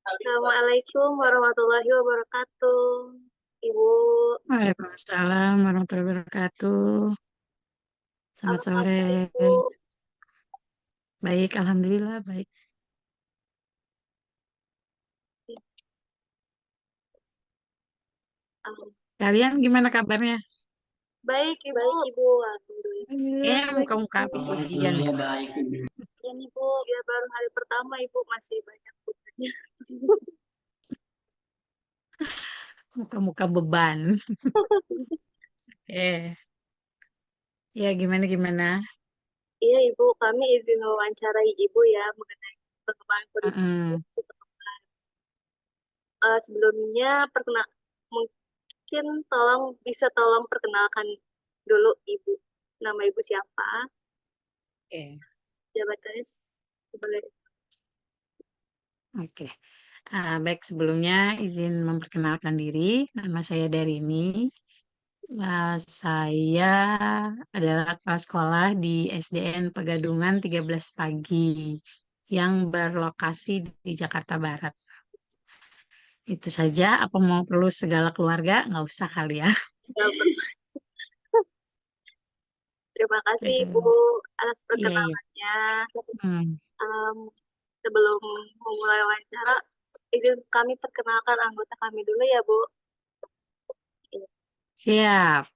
Assalamualaikum warahmatullahi wabarakatuh. Ibu, Waalaikumsalam warahmatullahi wabarakatuh. Selamat apa sore. kabar Ibu? Baik, alhamdulillah baik. Ah, Kalian gimana kabarnya? baik Ibu. Alhamdulillah Kayaknya baik muka-muka Ibu. habis ujian ya. Ya nih Bu, ya baru hari pertama Ibu masih banyak tugasnya. Muka-muka beban. Ya gimana gimana? Iya Ibu, kami izin wawancarai Ibu ya mengenai perkembangan kurikulum. Mm-mm. Sebelumnya mungkin tolong perkenalkan dulu Ibu. Nama Ibu siapa? Oke, Jabatannya boleh. oke. Baik, sebelumnya izin memperkenalkan diri. Nama saya Darini. Saya adalah kepala sekolah di SDN Pegadungan 13 Pagi yang berlokasi di Jakarta Barat. Itu saja, apa mau perlu segala keluarga? Nggak usah kali ya. Ya, terima kasih Ibu Oke. atas Iya, iya. perkenalannya. Hmm, Em, Sebelum memulai wawancara, izin kami perkenalkan anggota kami dulu ya, Bu. siap.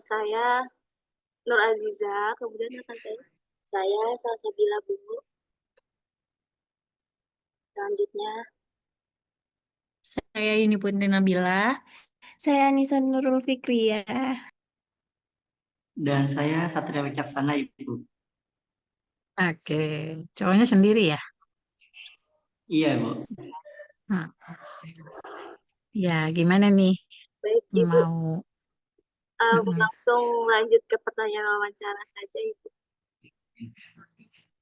Saya Nur Aziza, kemudian rekan saya Salsabila, Bu. Selanjutnya, Saya Yuni Putri Nabila. Saya Anissa Nurul Fikriah. Dan saya Satria Wicaksana, Ibu. Oke, cowoknya sendiri ya? Iya, Bu. Hmm. Ya, gimana nih? baik Ibu, Mau mm-mm. langsung lanjut ke pertanyaan wawancara saja, Ibu.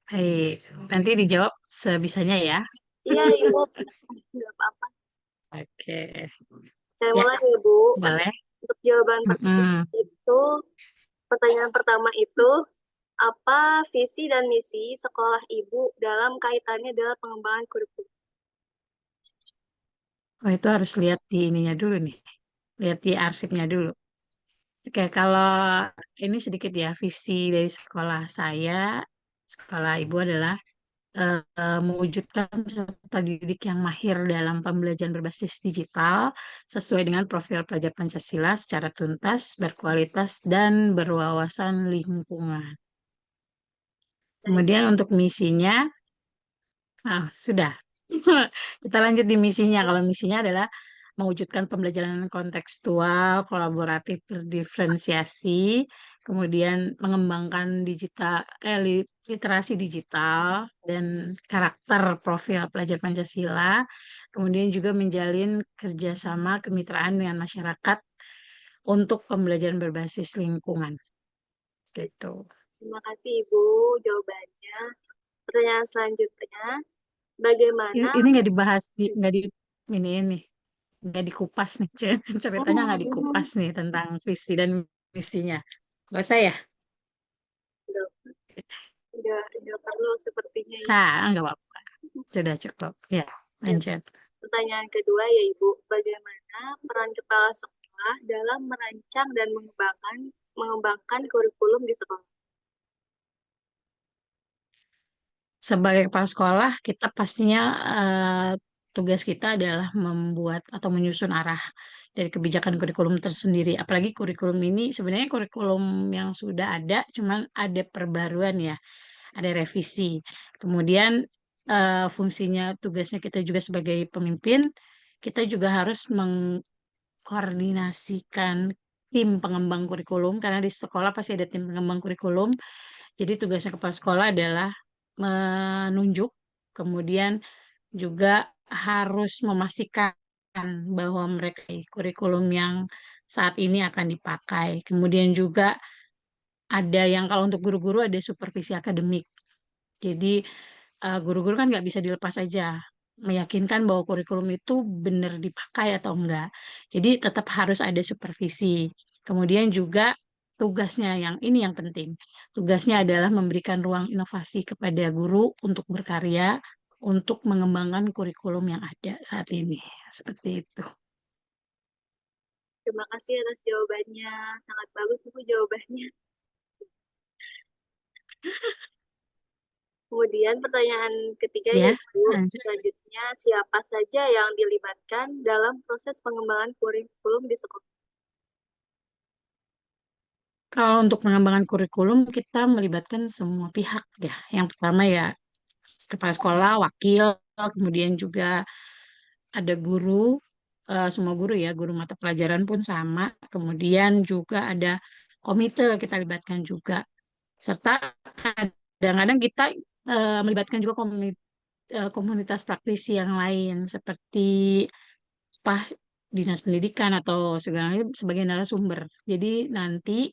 Baik, nanti dijawab sebisanya ya. Iya, Ibu, nggak apa-apa. Oke, Saya ya mulai ya, Bu. boleh. Untuk jawaban pertanyaan Mm-mm. itu, pertanyaan pertama itu, apa visi dan misi sekolah Ibu dalam kaitannya dengan pengembangan kurikulum? Oh, itu harus lihat di ininya dulu nih. Lihat di arsipnya dulu. Oke, kalau ini sedikit ya, visi dari sekolah saya, sekolah ibu adalah mewujudkan peserta didik yang mahir dalam pembelajaran berbasis digital sesuai dengan profil pelajar Pancasila secara tuntas, berkualitas, dan berwawasan lingkungan. Baik, Kemudian untuk misinya, sudah. Kita lanjut di misinya. Kalau misinya adalah mewujudkan pembelajaran kontekstual, kolaboratif, berdiferensiasi, kemudian mengembangkan literasi digital dan karakter profil pelajar Pancasila, kemudian juga menjalin kerjasama kemitraan dengan masyarakat untuk pembelajaran berbasis lingkungan. Gitu. terima kasih Ibu jawabannya. Pertanyaan selanjutnya, bagaimana? Ini nggak dibahas ini nggak dikupas nih, ceritanya nggak dikupas nih tentang visi dan misinya. Gak usah ya? Udah perlu sepertinya Ibu. Nggak apa-apa. Sudah cukup. Ya, Ya, lanjut. pertanyaan kedua ya Ibu, bagaimana peran kepala sekolah dalam merancang dan mengembangkan kurikulum di sekolah? Sebagai kepala sekolah, kita pastinya tugas kita adalah membuat atau menyusun arah dari kebijakan kurikulum tersendiri. Apalagi kurikulum ini sebenarnya kurikulum yang sudah ada, cuman ada perbaruan ya, ada revisi. Kemudian fungsinya, tugasnya kita juga sebagai pemimpin, kita juga harus mengkoordinasikan tim pengembang kurikulum, karena di sekolah pasti ada tim pengembang kurikulum. Jadi tugasnya kepala sekolah adalah menunjuk, kemudian juga harus memastikan bahwa mereka kurikulum yang saat ini akan dipakai. Kemudian juga ada yang kalau untuk guru-guru ada supervisi akademik. Jadi guru-guru kan nggak bisa dilepas aja, meyakinkan bahwa kurikulum itu benar dipakai atau enggak. Jadi tetap harus ada supervisi. Kemudian juga tugasnya yang penting. Tugasnya adalah memberikan ruang inovasi kepada guru untuk berkarya, untuk mengembangkan kurikulum yang ada saat ini. Seperti itu. Terima kasih atas jawabannya. Sangat bagus Ibu jawabannya. Kemudian pertanyaan ketiga Ya, yaitu lanjut. selanjutnya siapa saja yang dilibatkan dalam proses pengembangan kurikulum di sekolah? Kalau untuk pengembangan kurikulum, kita melibatkan semua pihak ya. Yang pertama ya kepala sekolah, wakil, kemudian juga ada guru, semua guru ya, guru mata pelajaran pun sama. Kemudian juga ada komite kita libatkan juga. Serta kadang-kadang kita melibatkan juga komunitas praktisi yang lain seperti apa dinas pendidikan atau segalanya sebagai narasumber. Jadi nanti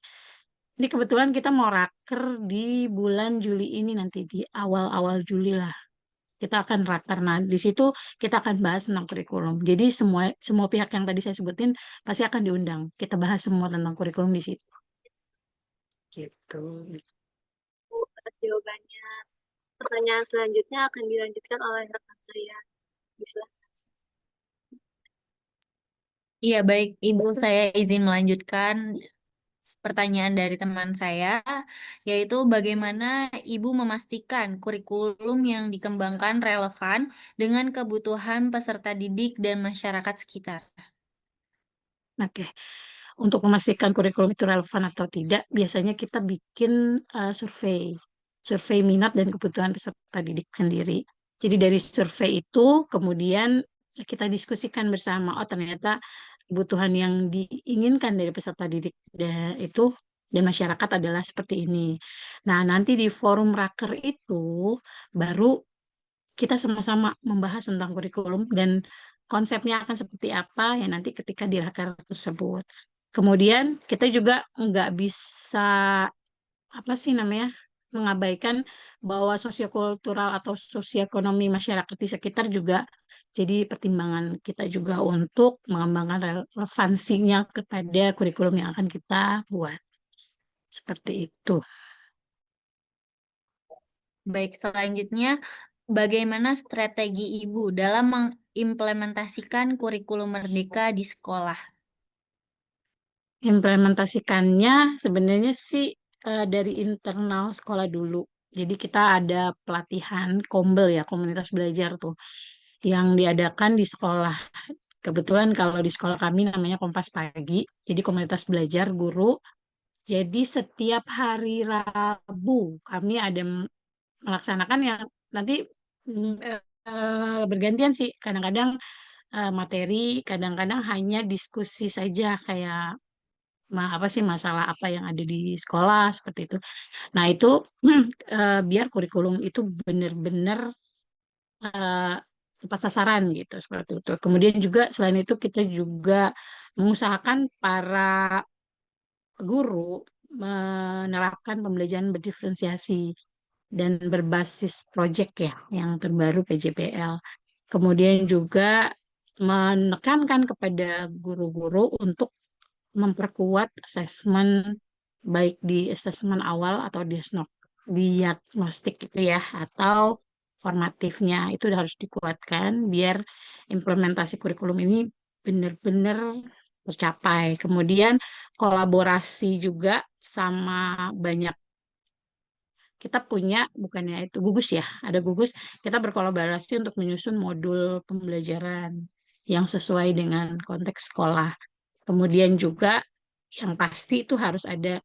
ini kebetulan kita mau raker di bulan Juli ini nanti di awal-awal Juli lah. Kita akan raker. Nah, di situ kita akan bahas tentang kurikulum. Jadi semua semua pihak yang tadi saya sebutin pasti akan diundang. Kita bahas semua tentang kurikulum di situ. Gitu. Atas jawabannya. Pertanyaan selanjutnya akan dilanjutkan oleh rekan saya. Bisa. Iya, baik, Ibu, saya izin melanjutkan pertanyaan dari teman saya, yaitu bagaimana Ibu memastikan kurikulum yang dikembangkan relevan dengan kebutuhan peserta didik dan masyarakat sekitar. Oke. Untuk memastikan kurikulum itu relevan atau tidak, biasanya kita bikin survei minat dan kebutuhan peserta didik sendiri. Jadi dari survei itu kemudian kita diskusikan bersama, oh ternyata kebutuhan yang diinginkan dari peserta didik itu dan masyarakat adalah seperti ini. Nah, nanti di forum raker itu baru kita sama-sama membahas tentang kurikulum dan konsepnya akan seperti apa ya nanti ketika di raker tersebut. Kemudian kita juga nggak bisa apa sih namanya mengabaikan bahwa sosiokultural atau sosioekonomi masyarakat di sekitar juga jadi pertimbangan kita juga untuk mengembangkan relevansinya kepada kurikulum yang akan kita buat. Seperti itu. Baik, selanjutnya, bagaimana strategi Ibu dalam mengimplementasikan kurikulum merdeka di sekolah? Implementasikannya sebenarnya sih dari internal sekolah dulu. Jadi kita ada pelatihan kombel ya, komunitas belajar tuh yang diadakan di sekolah. Kebetulan kalau di sekolah kami namanya Kompas Pagi, jadi komunitas belajar guru. Jadi setiap hari Rabu kami ada melaksanakan yang nanti bergantian sih. Kadang-kadang materi, kadang-kadang hanya diskusi saja kayak apa sih masalah apa yang ada di sekolah seperti itu. Nah, itu biar kurikulum itu benar-benar eh, tepat sasaran gitu seperti itu. Kemudian juga selain itu kita juga mengusahakan para guru menerapkan pembelajaran berdiferensiasi dan berbasis proyek ya yang terbaru PJPL. Kemudian juga menekankan kepada guru-guru untuk memperkuat asesmen baik di asesmen awal atau diagnostik gitu ya atau formatifnya itu harus dikuatkan biar implementasi kurikulum ini benar-benar tercapai. Kemudian kolaborasi juga sama banyak kita punya bukannya itu gugus ya ada gugus kita berkolaborasi untuk menyusun modul pembelajaran yang sesuai dengan konteks sekolah. Kemudian juga yang pasti itu harus ada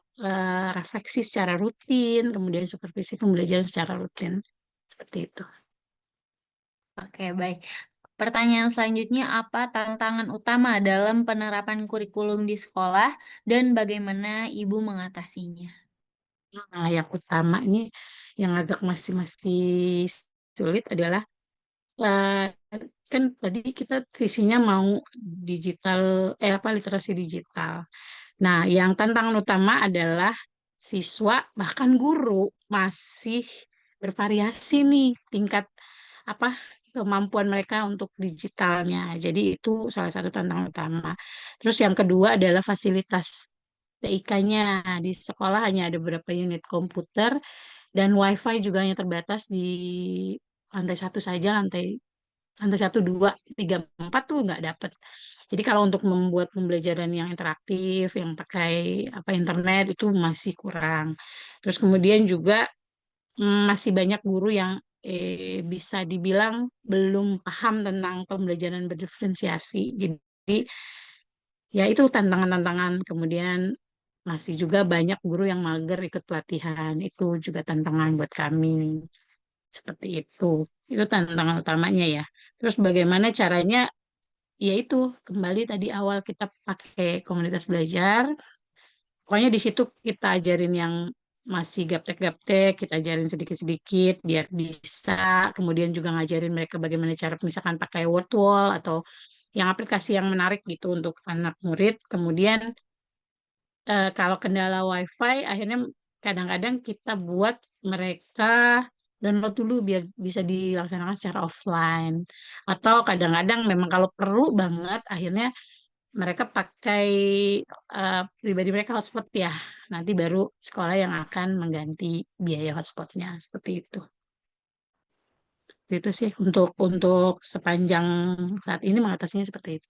refleksi secara rutin, kemudian supervisi pembelajaran secara rutin. Seperti itu. Oke, baik. Pertanyaan selanjutnya, apa tantangan utama dalam penerapan kurikulum di sekolah dan bagaimana Ibu mengatasinya? Nah, yang utama ini yang agak masih sulit adalah eh, kan tadi kita sisinya mau digital apa literasi digital. Nah, yang tantangan utama adalah siswa bahkan guru masih bervariasi nih tingkat apa kemampuan mereka untuk digitalnya. Jadi itu salah satu tantangan utama. Terus yang kedua adalah fasilitas. TIK-nya. Di sekolah hanya ada beberapa unit komputer dan WiFi juga hanya terbatas di lantai satu saja, lantai satu, dua, tiga, empat tuh nggak dapet. Jadi kalau untuk membuat pembelajaran yang interaktif, yang pakai apa internet itu masih kurang. Terus kemudian juga masih banyak guru yang bisa dibilang belum paham tentang pembelajaran berdiferensiasi. Jadi ya itu tantangan-tantangan. Kemudian masih juga banyak guru yang mager ikut pelatihan. Itu juga tantangan buat kami. Seperti itu. Itu tantangan utamanya ya. Terus bagaimana caranya? Yaitu kembali tadi awal kita pakai komunitas belajar. Pokoknya di situ kita ajarin yang masih gaptek-gaptek, kita ajarin sedikit-sedikit biar bisa. Kemudian juga ngajarin mereka bagaimana cara misalkan pakai word wall atau yang aplikasi yang menarik gitu untuk anak murid. Kemudian kalau kendala WiFi, akhirnya kadang-kadang kita buat mereka download dulu biar bisa dilaksanakan secara offline. Atau kadang-kadang memang kalau perlu banget, akhirnya mereka pakai pribadi mereka hotspot ya. Nanti baru sekolah yang akan mengganti biaya hotspotnya seperti itu. Itu sih untuk sepanjang saat ini mengatasinya seperti itu.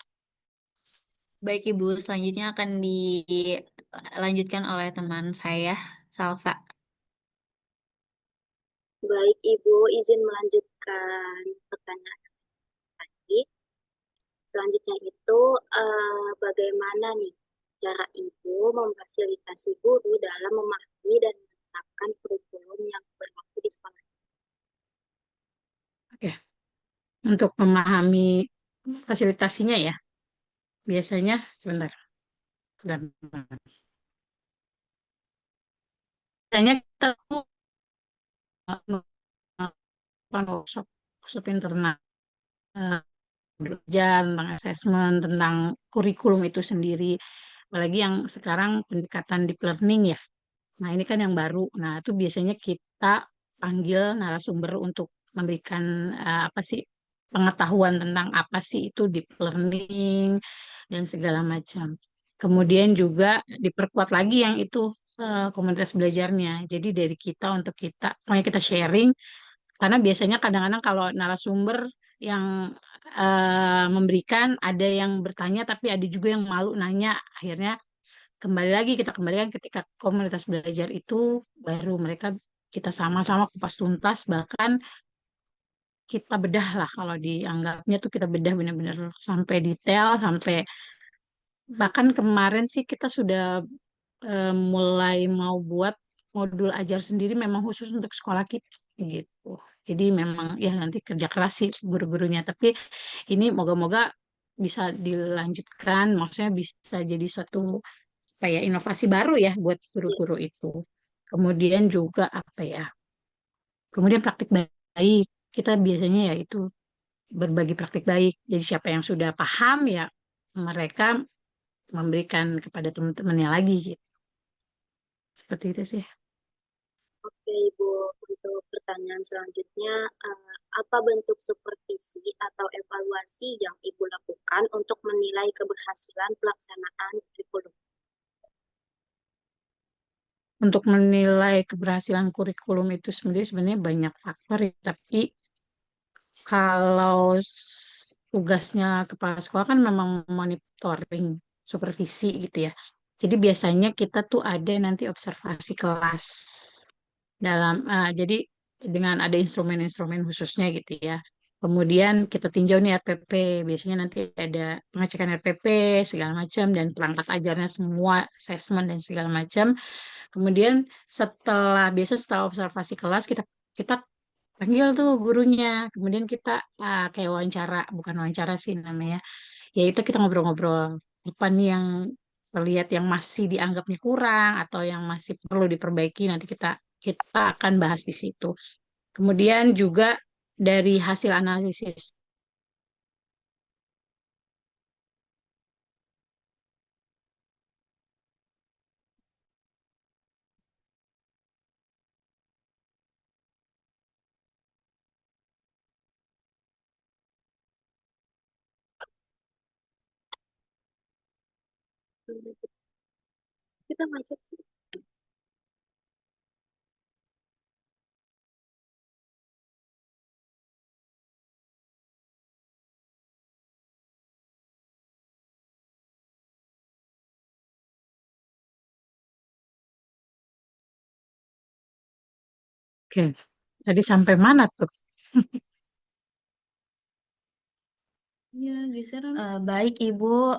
Baik, Ibu. Selanjutnya akan dilanjutkan oleh teman saya, Salsa. Baik, Ibu, izin melanjutkan pertanyaan tadi. Selanjutnya itu, bagaimana nih cara Ibu memfasilitasi guru dalam memahami dan menerapkan kurikulum yang berlaku di sekolah? Oke, untuk memahami fasilitasinya ya, biasanya sebentar. Sebentar. Biasanya kita tuh melakukan workshop internal belajar tentang asesmen, tentang kurikulum itu sendiri. Apalagi yang sekarang pendekatan deep learning ya. Nah, ini kan yang baru. Nah, itu biasanya kita panggil narasumber untuk memberikan apa sih pengetahuan tentang apa sih itu deep learning dan segala macam. Kemudian juga diperkuat lagi yang itu komunitas belajarnya. Jadi dari kita untuk kita, pokoknya kita sharing karena biasanya kadang-kadang kalau narasumber yang memberikan ada yang bertanya tapi ada juga yang malu nanya. Akhirnya kembali lagi kita kembalikan ketika komunitas belajar itu baru mereka kita sama-sama kupas tuntas bahkan kita bedah lah kalau dianggapnya tuh kita bedah benar-benar sampai detail sampai bahkan kemarin sih kita sudah mulai mau buat modul ajar sendiri memang khusus untuk sekolah kita gitu. Jadi memang ya nanti kerja keras sih guru-gurunya tapi ini moga-moga bisa dilanjutkan maksudnya bisa jadi suatu kayak inovasi baru ya buat guru-guru itu. Kemudian juga apa ya? Kemudian praktik baik. Kita biasanya ya itu berbagi praktik baik. Jadi siapa yang sudah paham ya mereka memberikan kepada teman-temannya lagi gitu. Seperti itu sih. Oke, Ibu, untuk pertanyaan selanjutnya, apa bentuk supervisi atau evaluasi yang Ibu lakukan untuk menilai keberhasilan pelaksanaan kurikulum? Untuk menilai keberhasilan kurikulum itu sendiri sebenarnya banyak faktor ya. Tapi kalau tugasnya kepala sekolah kan memang monitoring, supervisi gitu ya. Jadi biasanya kita tuh ada nanti observasi kelas jadi dengan ada instrumen-instrumen khususnya gitu ya. Kemudian kita tinjau nih RPP, biasanya nanti ada pengecekan RPP segala macam dan perangkat ajarnya semua, assessment dan segala macam. Kemudian setelah observasi kelas kita panggil tuh gurunya, kemudian kita kayak wawancara, bukan wawancara sih namanya, yaitu kita ngobrol-ngobrol apa nih yang terlihat yang masih dianggapnya kurang atau yang masih perlu diperbaiki nanti kita kita akan bahas di situ. Kemudian juga dari hasil analisis kita macet sih? Oke, tadi sampai mana tuh? Ya, geser. Baik, Ibu.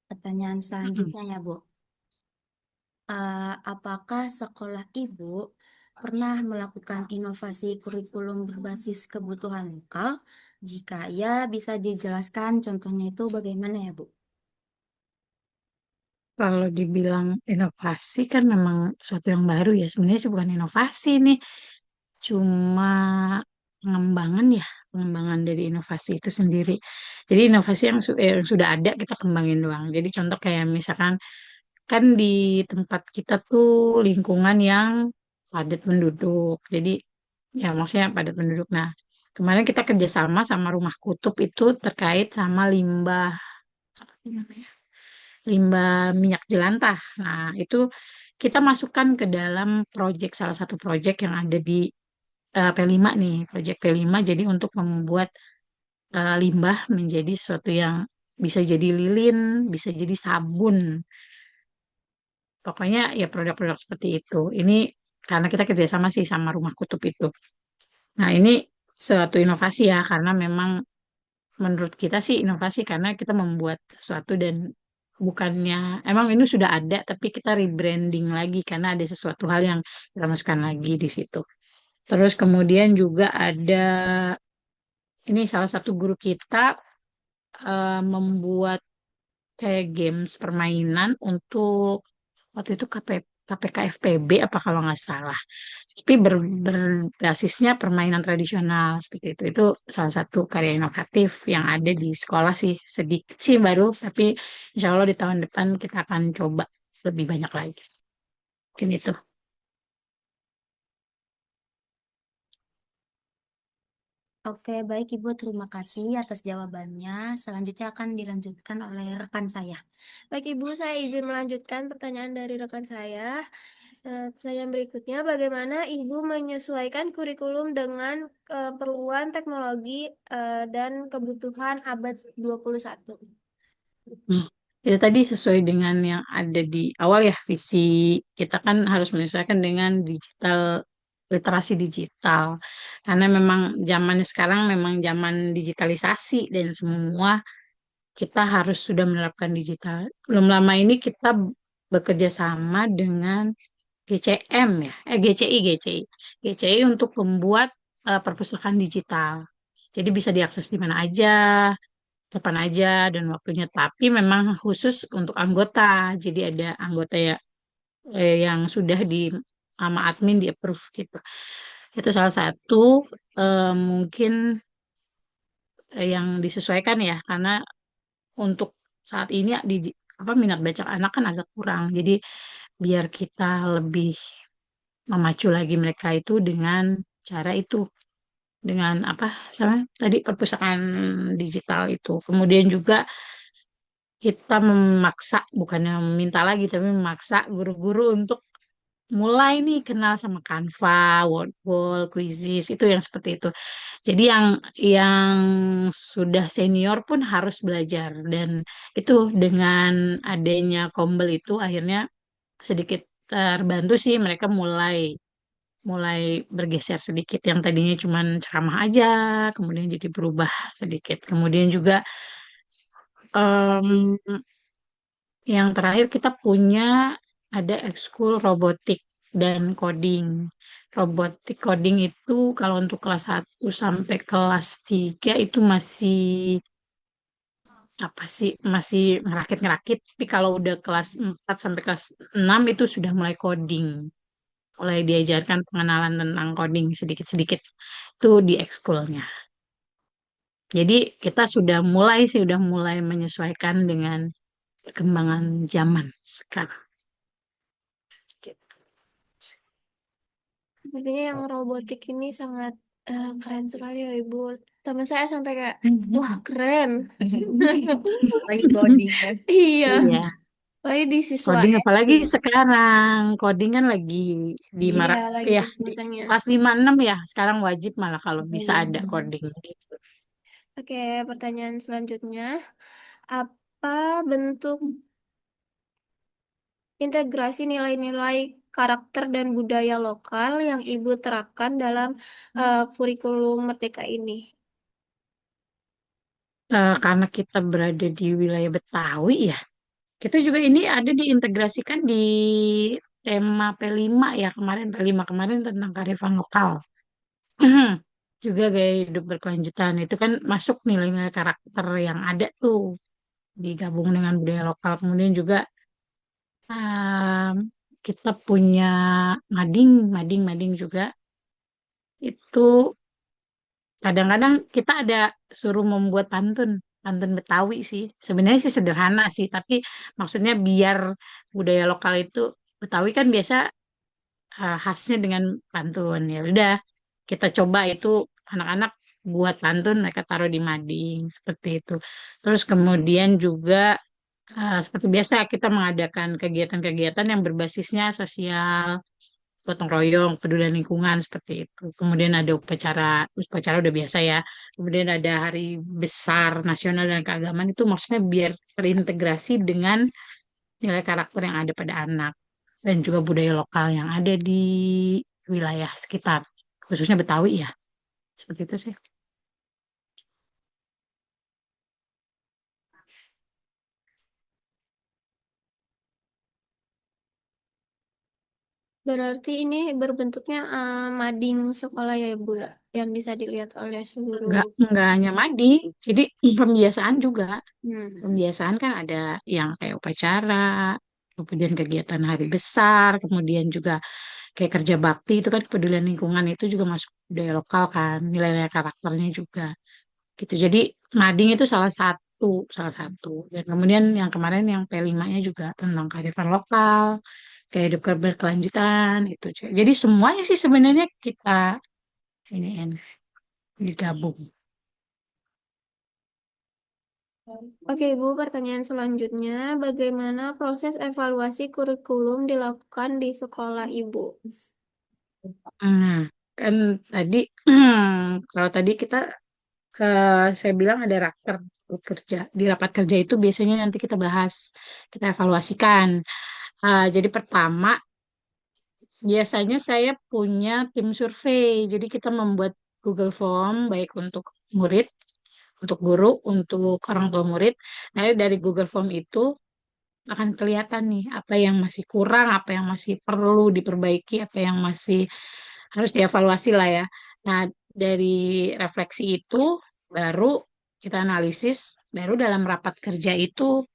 Pertanyaan Mm-mm. selanjutnya ya, Bu. Apakah sekolah Ibu pernah melakukan inovasi kurikulum berbasis kebutuhan lokal? Jika ya, bisa dijelaskan contohnya itu bagaimana ya, Bu? Kalau dibilang inovasi kan memang suatu yang baru ya. Sebenarnya sih bukan inovasi nih, cuma pengembangan ya, pengembangan dari inovasi itu sendiri. Jadi inovasi yang sudah ada kita kembangin doang. Jadi contoh kayak misalkan kan di tempat kita tuh lingkungan yang padat penduduk. Jadi ya maksudnya padat penduduk. Nah, kemarin kita kerjasama sama Rumah Kutub itu terkait sama limbah apa namanya? Limbah minyak jelantah. Nah, itu kita masukkan ke dalam proyek salah satu proyek yang ada di P5 nih, proyek P5 jadi untuk membuat limbah menjadi sesuatu yang bisa jadi lilin, bisa jadi sabun. Pokoknya ya produk-produk seperti itu. Ini karena kita kerjasama sih sama Rumah Kutub itu. Nah, ini suatu inovasi ya, karena memang menurut kita sih inovasi karena kita membuat sesuatu dan bukannya, emang ini sudah ada, tapi kita rebranding lagi karena ada sesuatu hal yang kita masukkan lagi di situ. Terus kemudian juga ada, ini salah satu guru kita membuat kayak games permainan untuk waktu itu KPKFPB apa kalau nggak salah. Tapi berbasisnya permainan tradisional seperti itu. Itu salah satu karya inovatif yang ada di sekolah sih. Sedikit sih baru, tapi insya Allah di tahun depan kita akan coba lebih banyak lagi. Mungkin itu. Oke, baik Ibu, terima kasih atas jawabannya. Selanjutnya akan dilanjutkan oleh rekan saya. Baik Ibu, saya izin melanjutkan pertanyaan dari rekan saya. Pertanyaan berikutnya, bagaimana Ibu menyesuaikan kurikulum dengan keperluan teknologi dan kebutuhan abad 21? Hmm. Itu tadi sesuai dengan yang ada di awal ya, visi kita kan harus menyesuaikan dengan digital, literasi digital. Karena memang zaman sekarang memang zaman digitalisasi dan semua kita harus sudah menerapkan digital. Belum lama ini kita bekerja sama dengan GCM ya, GCI untuk membuat perpustakaan digital. Jadi bisa diakses di mana aja, kapan aja dan waktunya. Tapi memang khusus untuk anggota. Jadi ada anggota ya yang sudah di sama admin di approve gitu. Itu salah satu mungkin yang disesuaikan ya karena untuk saat ini di apa minat baca anak kan agak kurang. Jadi biar kita lebih memacu lagi mereka itu dengan cara itu dengan apa sama tadi perpustakaan digital itu. Kemudian juga kita memaksa, bukannya meminta lagi, tapi memaksa guru-guru untuk mulai nih kenal sama Canva, Wordwall, Quizzes, itu yang seperti itu. Jadi yang sudah senior pun harus belajar dan itu dengan adanya Kombel itu akhirnya sedikit terbantu sih mereka mulai mulai bergeser sedikit yang tadinya cuman ceramah aja, kemudian jadi berubah sedikit. Kemudian juga em, yang terakhir kita punya ada ekskul robotik dan coding. Robotik coding itu kalau untuk kelas 1 sampai kelas 3 itu masih apa sih masih ngerakit-ngerakit, tapi kalau udah kelas 4 sampai kelas 6 itu sudah mulai coding. Mulai diajarkan pengenalan tentang coding sedikit-sedikit itu di ekskulnya. Jadi kita sudah mulai menyesuaikan dengan perkembangan zaman sekarang. Sepertinya yang robotik ini sangat keren sekali ya Ibu. Teman saya sampai kayak, wah keren. Lagi coding ya. Iya. Iya, Apalagi di siswa Coding SD. apalagi sekarang. Coding kan lagi di Iya, marak lagi ya di kencang-kencangnya. kelas 5 6 ya. Sekarang wajib malah kalau bisa Iya. ada coding gitu. Oke, pertanyaan selanjutnya. Apa bentuk integrasi nilai-nilai karakter dan budaya lokal yang Ibu terapkan dalam kurikulum Merdeka ini? Karena kita berada di wilayah Betawi ya. Kita juga ini ada diintegrasikan di tema P5 ya kemarin P5 kemarin tentang kearifan lokal. Juga gaya hidup berkelanjutan itu kan masuk nilai-nilai karakter yang ada tuh digabung dengan budaya lokal. Kemudian juga um, kita punya mading juga itu kadang-kadang kita ada suruh membuat pantun Betawi sih. Sebenarnya sih sederhana sih, tapi maksudnya biar budaya lokal itu Betawi kan biasa khasnya dengan pantun. Ya udah, kita coba itu anak-anak buat pantun mereka taruh di mading seperti itu. Terus kemudian juga seperti biasa kita mengadakan kegiatan-kegiatan yang berbasisnya sosial, gotong royong, pedulian lingkungan seperti itu. Kemudian ada upacara udah biasa ya. Kemudian ada hari besar nasional dan keagamaan itu maksudnya biar terintegrasi dengan nilai karakter yang ada pada anak dan juga budaya lokal yang ada di wilayah sekitar, khususnya Betawi ya. Seperti itu sih. Berarti ini berbentuknya mading sekolah ya, Bu, ya, yang bisa dilihat oleh seluruh. Nggak hanya mandi, jadi pembiasaan juga. Hmm. Pembiasaan kan ada yang kayak upacara, kemudian kegiatan hari besar, kemudian juga kayak kerja bakti itu kan kepedulian lingkungan itu juga masuk budaya lokal kan, nilai-nilai karakternya juga gitu. Jadi mading itu salah satu. Dan kemudian yang kemarin yang P5-nya juga tentang kearifan lokal, kayak hidup berkelanjutan itu. Jadi semuanya sih sebenarnya kita ini digabung. Oke, Ibu, pertanyaan selanjutnya, bagaimana proses evaluasi kurikulum dilakukan di sekolah Ibu? Nah, kan tadi kalau tadi saya bilang ada raker kerja. Di rapat kerja itu biasanya nanti kita bahas, kita evaluasikan. Jadi pertama, biasanya saya punya tim survei. Jadi kita membuat Google Form baik untuk murid, untuk guru, untuk orang tua murid. Nanti dari Google Form itu akan kelihatan nih apa yang masih kurang, apa yang masih perlu diperbaiki, apa yang masih harus dievaluasi lah ya. Nah, dari refleksi itu baru kita analisis, baru dalam rapat kerja itu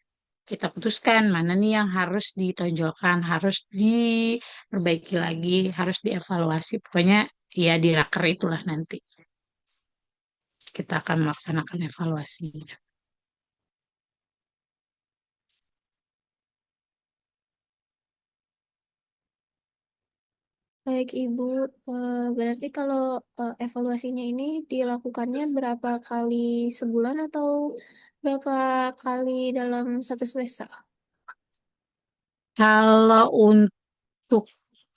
kita putuskan mana nih yang harus ditonjolkan, harus diperbaiki lagi, harus dievaluasi. Pokoknya ya di raker itulah nanti kita akan melaksanakan evaluasi. Baik, Ibu, berarti kalau evaluasinya ini dilakukannya berapa kali sebulan atau berapa kali dalam satu semester? Kalau untuk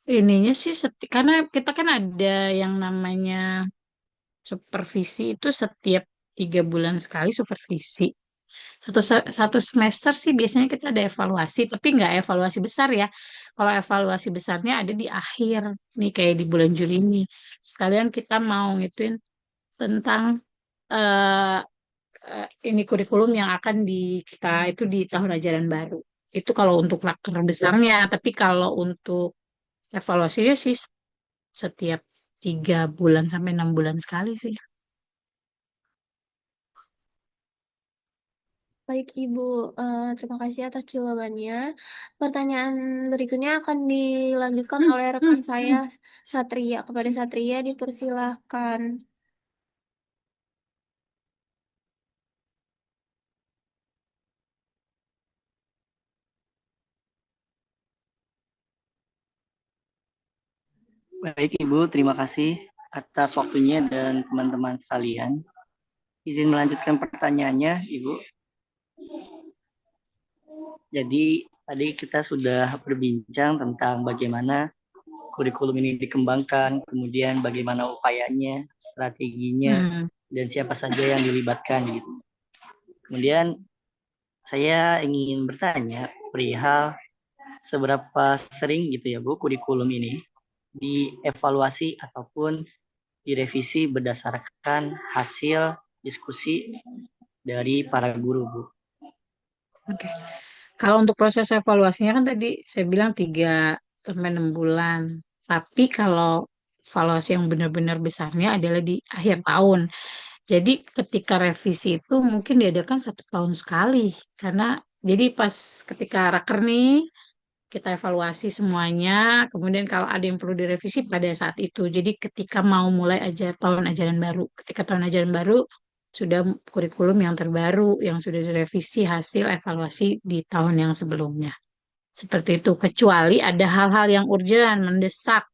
ininya sih, karena kita kan ada yang namanya supervisi itu setiap 3 bulan sekali supervisi. Satu semester sih biasanya kita ada evaluasi, tapi nggak evaluasi besar ya. Kalau evaluasi besarnya ada di akhir, nih kayak di bulan Juli ini. Sekalian kita mau ngituin tentang eh, ini kurikulum yang akan kita itu di tahun ajaran baru. Itu kalau untuk raker besarnya, tapi kalau untuk evaluasinya sih setiap 3 bulan sampai 6 bulan sekali sih. Baik, Ibu, terima kasih atas jawabannya. Pertanyaan berikutnya akan dilanjutkan oleh rekan saya, Satria. Kepada Satria dipersilahkan. Baik Ibu, terima kasih atas waktunya dan teman-teman sekalian. Izin melanjutkan pertanyaannya, Ibu. Jadi tadi kita sudah berbincang tentang bagaimana kurikulum ini dikembangkan, kemudian bagaimana upayanya, strateginya, Hmm. dan siapa saja yang dilibatkan gitu. Kemudian saya ingin bertanya perihal seberapa sering gitu ya Bu kurikulum ini dievaluasi ataupun direvisi berdasarkan hasil diskusi dari para guru Bu. Oke. Kalau untuk proses evaluasinya kan tadi saya bilang 3 sampai 6 bulan. Tapi kalau evaluasi yang benar-benar besarnya adalah di akhir tahun. Jadi ketika revisi itu mungkin diadakan 1 tahun sekali. Karena jadi pas ketika raker nih kita evaluasi semuanya. Kemudian kalau ada yang perlu direvisi pada saat itu. Jadi ketika mau mulai tahun ajaran baru. Ketika tahun ajaran baru sudah kurikulum yang terbaru yang sudah direvisi hasil evaluasi di tahun yang sebelumnya. Seperti itu. Kecuali ada hal-hal yang urgent, mendesak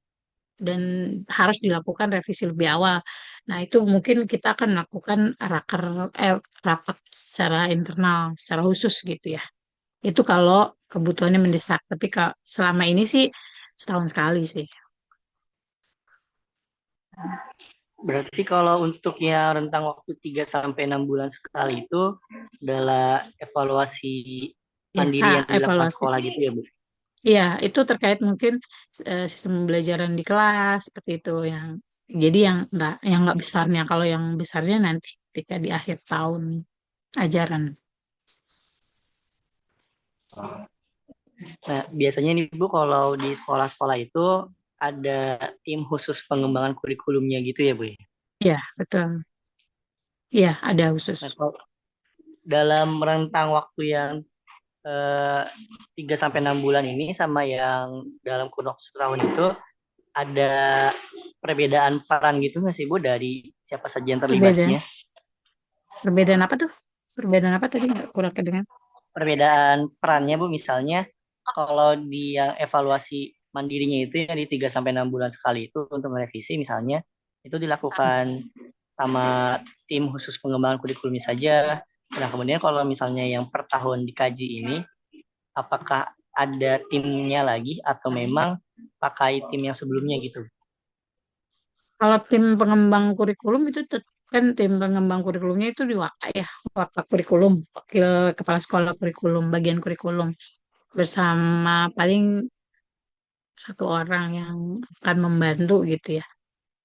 dan harus dilakukan revisi lebih awal. Nah, itu mungkin kita akan melakukan rapat secara internal, secara khusus gitu ya. Itu kalau kebutuhannya mendesak. Tapi kalau selama ini sih setahun sekali sih. Berarti kalau untuk yang rentang waktu 3 sampai 6 bulan sekali itu adalah evaluasi Biasa mandiri yang dilakukan evaluasi. sekolah gitu ya Bu? Iya, itu terkait mungkin sistem pembelajaran di kelas seperti itu yang jadi yang nggak besarnya. Kalau yang besarnya nanti ketika di akhir tahun ajaran. Nah, biasanya nih Bu kalau di sekolah-sekolah itu ada tim khusus pengembangan kurikulumnya gitu ya Bu ya? Iya, betul. Iya, ada khusus. Nah, kalau dalam rentang waktu yang 3 sampai 6 bulan ini sama yang dalam kurun waktu setahun itu ada perbedaan peran gitu nggak sih Bu dari siapa saja yang Perbedaan. terlibatnya? Perbedaan apa tuh? Perbedaan apa tadi nggak kurang kedengar? Perbedaan perannya Bu, misalnya kalau di yang evaluasi mandirinya itu yang di 3 sampai 6 bulan sekali itu untuk merevisi misalnya itu dilakukan sama tim khusus pengembangan kurikulumnya saja. Nah, kemudian kalau misalnya yang per tahun dikaji ini apakah ada timnya lagi atau memang pakai tim yang sebelumnya gitu? Kalau tim pengembang kurikulum itu kan tim pengembang kurikulumnya itu di WAKA ya, WAKA kurikulum, wakil kepala sekolah kurikulum, bagian kurikulum bersama paling 1 orang yang akan membantu gitu ya.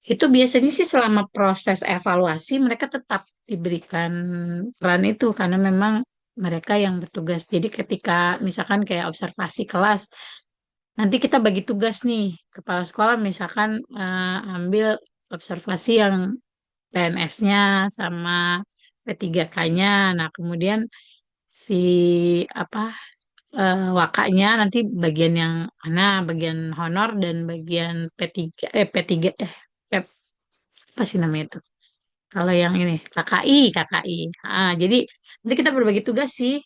Itu biasanya sih selama proses evaluasi mereka tetap diberikan peran itu karena memang mereka yang bertugas. Jadi ketika misalkan kayak observasi kelas, nanti kita bagi tugas nih, kepala sekolah misalkan ambil observasi yang PNS-nya sama P3K-nya. Nah, kemudian si apa wakaknya nanti bagian yang mana, bagian honor dan bagian P3 apa sih namanya itu? Kalau yang ini KKI. Jadi nanti kita berbagi tugas sih.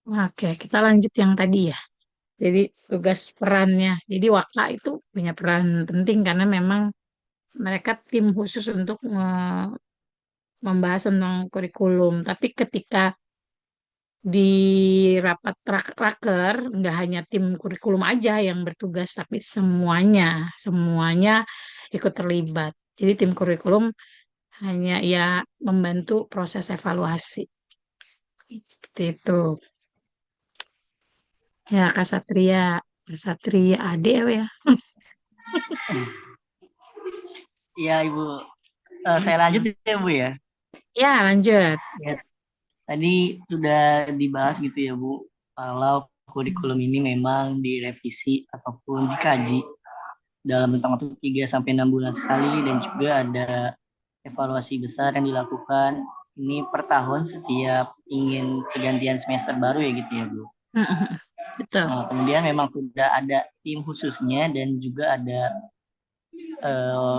Oke, kita lanjut yang tadi ya. Jadi tugas perannya. Jadi Waka itu punya peran penting karena memang mereka tim khusus untuk membahas tentang kurikulum. Tapi ketika di rapat raker, nggak hanya tim kurikulum aja yang bertugas, tapi semuanya ikut terlibat. Jadi tim kurikulum hanya ya membantu proses evaluasi. Seperti itu. Ya, Kak Satria Ade apa ya? Iya Ibu. Saya lanjut ya Bu ya. Ya, lanjut. Ya, tadi sudah dibahas gitu ya Bu, kalau kurikulum ini memang direvisi ataupun dikaji dalam rentang waktu 3 sampai 6 bulan sekali dan juga ada evaluasi besar yang dilakukan ini per tahun setiap ingin pergantian semester baru ya gitu ya Bu. Betul. Nah, kemudian memang sudah ada tim khususnya dan juga ada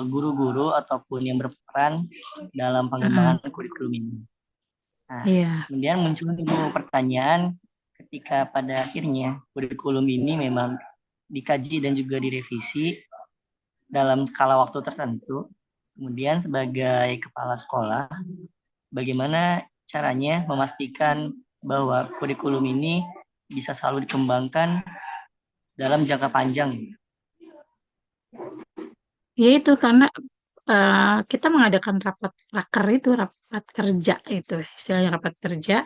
guru-guru ataupun yang berperan dalam pengembangan kurikulum ini. Nah, Iya. kemudian muncul pertanyaan ketika pada akhirnya kurikulum ini memang dikaji dan juga direvisi dalam skala waktu tertentu. Kemudian sebagai kepala sekolah, bagaimana caranya memastikan bahwa kurikulum ini bisa selalu dikembangkan dalam jangka panjang? Ya itu karena kita mengadakan rapat raker itu, rapat kerja itu, istilahnya rapat kerja,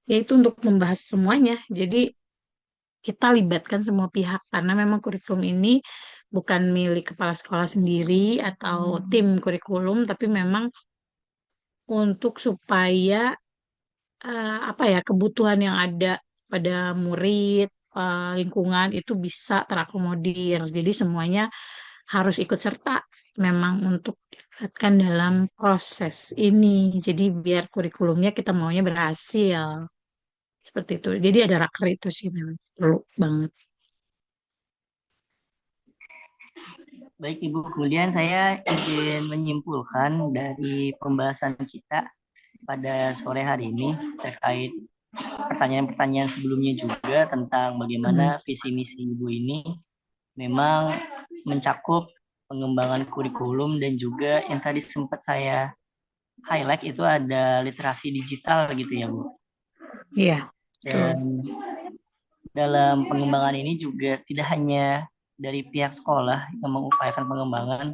yaitu untuk membahas semuanya. Jadi kita libatkan semua pihak karena memang kurikulum ini bukan milik kepala sekolah sendiri atau tim kurikulum, tapi memang untuk supaya apa ya, kebutuhan yang ada pada murid, lingkungan itu bisa terakomodir. Jadi semuanya harus ikut serta memang untuk dilibatkan dalam proses ini. Jadi biar kurikulumnya kita maunya berhasil. Seperti itu. Jadi ada raker itu sih memang perlu banget. Baik Ibu, kemudian saya izin menyimpulkan dari pembahasan kita pada sore hari ini terkait pertanyaan-pertanyaan sebelumnya juga tentang bagaimana visi misi Ibu ini memang mencakup pengembangan kurikulum dan juga yang tadi sempat saya highlight itu ada literasi digital gitu ya Bu. Iya, Dan dalam pengembangan ini juga tidak hanya dari pihak sekolah yang mengupayakan pengembangan,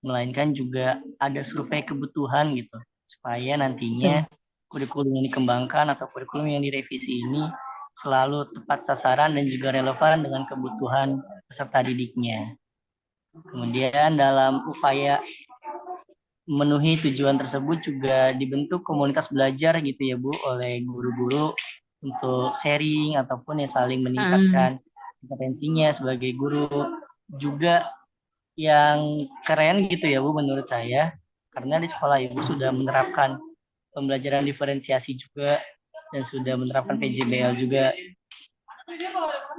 melainkan juga ada survei kebutuhan gitu, supaya nantinya kurikulum yang dikembangkan atau kurikulum yang direvisi ini selalu tepat sasaran dan juga relevan dengan kebutuhan peserta didiknya. Kemudian dalam upaya memenuhi tujuan tersebut juga dibentuk komunitas belajar gitu ya Bu oleh guru-guru untuk sharing ataupun ya saling meningkatkan kompetensinya sebagai guru. Juga yang keren gitu ya Bu menurut saya, karena di sekolah Ibu sudah menerapkan pembelajaran diferensiasi juga dan sudah menerapkan PJBL juga.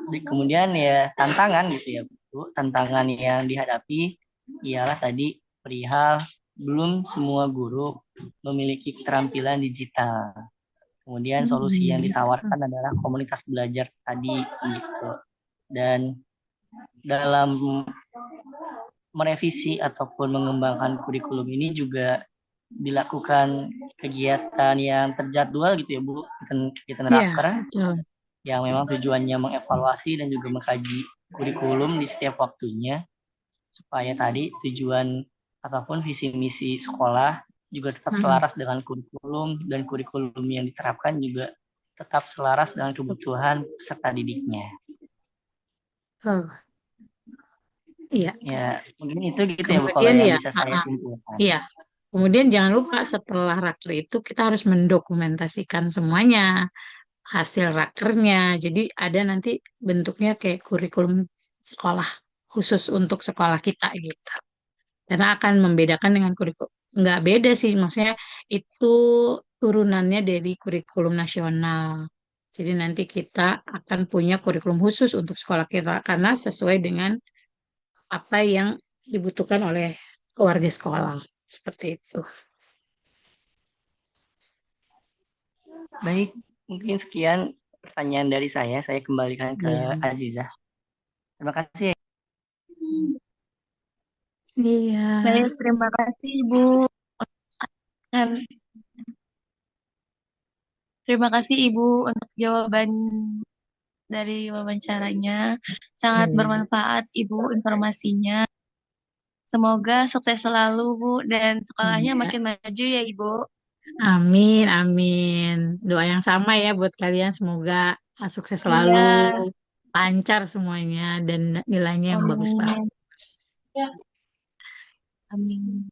Kemudian ya tantangan gitu ya Bu, tantangan yang dihadapi ialah tadi perihal belum semua guru memiliki keterampilan digital. Kemudian solusi yang ditawarkan adalah komunitas belajar tadi gitu. Dan dalam merevisi ataupun mengembangkan kurikulum ini juga dilakukan kegiatan yang terjadwal gitu ya Bu, kegiatan raker yang memang tujuannya mengevaluasi dan juga mengkaji kurikulum di setiap waktunya supaya tadi tujuan ataupun visi misi sekolah juga tetap selaras dengan kurikulum dan kurikulum yang diterapkan juga tetap selaras dengan kebutuhan peserta didiknya. Iya. Ya, mungkin itu gitu ya Bu, Kemudian kalau yang ya, bisa saya simpulkan. iya. Kemudian jangan lupa setelah raker itu kita harus mendokumentasikan semuanya, hasil rakernya. Jadi ada nanti bentuknya kayak kurikulum sekolah khusus untuk sekolah kita gitu. Karena akan membedakan dengan kurikulum. Nggak beda sih, maksudnya itu turunannya dari kurikulum nasional. Jadi nanti kita akan punya kurikulum khusus untuk sekolah kita karena sesuai dengan apa yang dibutuhkan oleh keluarga sekolah. Seperti itu. Baik, mungkin sekian pertanyaan dari saya. Saya kembalikan ke Azizah. Terima kasih. Iya. Baik, terima kasih Ibu. Terima kasih Ibu untuk jawaban dari wawancaranya. Sangat bermanfaat Ibu informasinya. Semoga sukses selalu Bu dan sekolahnya makin maju ya Ibu. Amin, amin. Doa yang sama ya buat kalian. Semoga sukses selalu, lancar semuanya, dan nilainya yang bagus-bagus. Amin.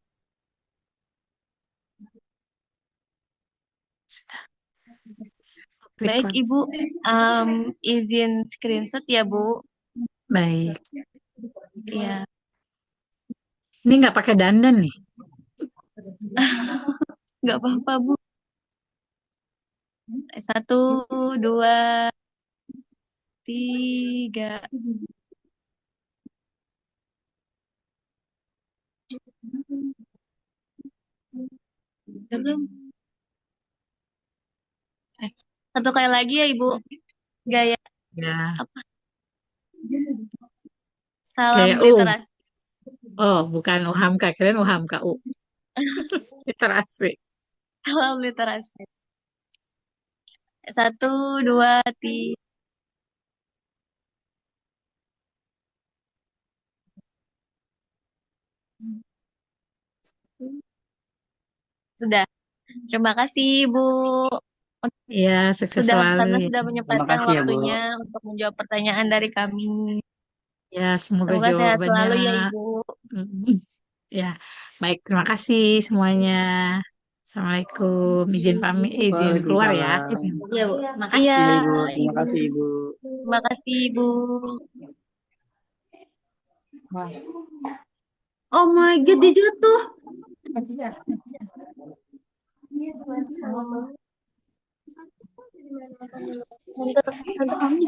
Baik Ibu, izin screenshot ya Bu. Baik. Iya. Ini nggak pakai dandan nih. Nggak apa-apa Bu. 1, 2, 3. Belum. Satu kali lagi ya Ibu. Gaya apa? Salam Gaya literasi. Oh, bukan UHAMKA, keren UHAMKA U. Literasi. Kalau literasi. 1, 2, 3. Sudah. Terima kasih, Ibu. Iya, sukses Sudah selalu karena ya. sudah Terima menyempatkan kasih ya, Bu. waktunya untuk menjawab pertanyaan dari kami. Ya, semoga Semoga sehat jawabannya. selalu ya, Ibu. Ya, baik. Terima kasih semuanya. Assalamualaikum. Izin pamit, izin keluar ya. Waalaikumsalam. Iya, Bu. Makasih. Iya, Iya, Ibu. Terima Ibu. kasih, Ibu. Terima kasih, Ibu. Oh my God, dia jatuh. Untuk kami